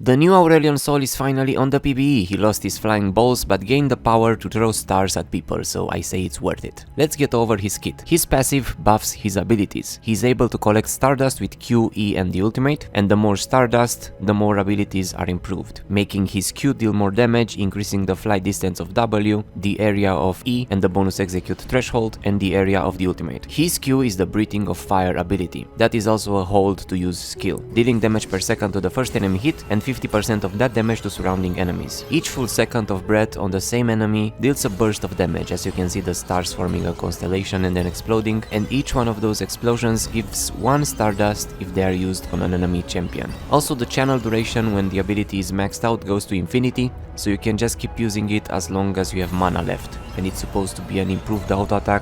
The new Aurelion Sol is finally on the PBE. He lost his flying balls but gained the power to throw stars at people, so I say it's worth it. Let's get over his kit. His passive buffs his abilities. He's able to collect Stardust with Q, E and the ultimate, and the more Stardust, the more abilities are improved, making his Q deal more damage, increasing the flight distance of W, the area of E and the bonus execute threshold, and the area of the ultimate. His Q is the breathing of fire ability. That is also a hold to use skill, dealing damage per second to the first enemy hit and 50% of that damage to surrounding enemies. Each full second of breath on the same enemy deals a burst of damage, as you can see the stars forming a constellation and then exploding, and each one of those explosions gives 1 Stardust if they are used on an enemy champion. Also, the channel duration when the ability is maxed out goes to infinity, so you can just keep using it as long as you have mana left, and it's supposed to be an improved auto attack,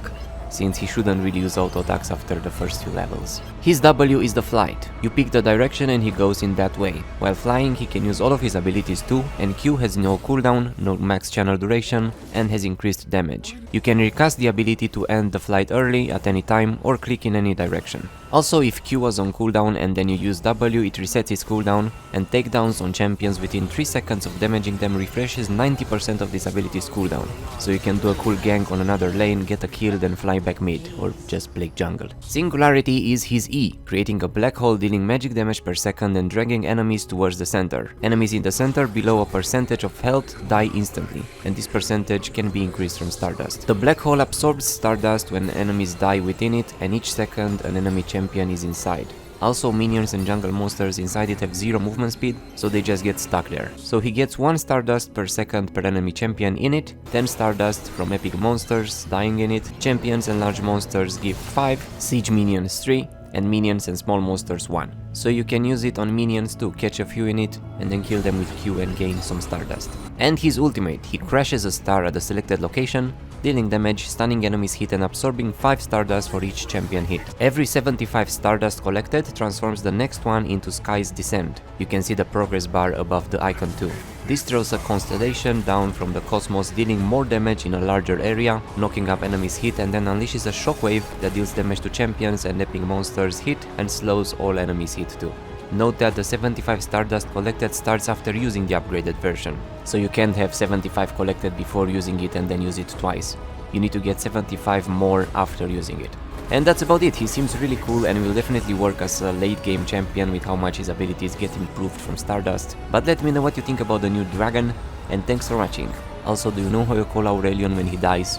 since he shouldn't really use auto attacks after the first few levels. His W is the flight. You pick the direction and he goes in that way. While flying, he can use all of his abilities too, and Q has no cooldown, no max channel duration, and has increased damage. You can recast the ability to end the flight early at any time or click in any direction. Also, if Q was on cooldown and then you use W, it resets its cooldown, and takedowns on champions within 3 seconds of damaging them refreshes 90% of this ability's cooldown. So you can do a cool gank on another lane, get a kill, then fly back mid, or just play jungle. Singularity is his E, creating a black hole dealing magic damage per second and dragging enemies towards the center. Enemies in the center below a percentage of health die instantly, and this percentage can be increased from Stardust. The black hole absorbs Stardust when enemies die within it, and each second an enemy champion is inside. Also, minions and jungle monsters inside it have 0 movement speed, so they just get stuck there. So he gets 1 Stardust per second per enemy champion in it, 10 Stardust from epic monsters dying in it, champions and large monsters give 5, siege minions 3, and minions and small monsters 1. So you can use it on minions to catch a few in it and then kill them with Q and gain some Stardust. And his ultimate, he crashes a star at the selected location, dealing damage, stunning enemies hit and absorbing 5 Stardust for each champion hit. Every 75 Stardust collected transforms the next one into Sky's Descent. You can see the progress bar above the icon too. This throws a constellation down from the cosmos, dealing more damage in a larger area, knocking up enemies hit, and then unleashes a shockwave that deals damage to champions and epic monsters hit and slows all enemies hit too. Note that the 75 Stardust collected starts after using the upgraded version, so you can't have 75 collected before using it and then use it twice. You need to get 75 more after using it. And that's about it. He seems really cool and will definitely work as a late game champion with how much his abilities get improved from Stardust. But let me know what you think about the new dragon, and thanks for watching. Also, do you know how you call Aurelion when he dies?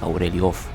Aureliof.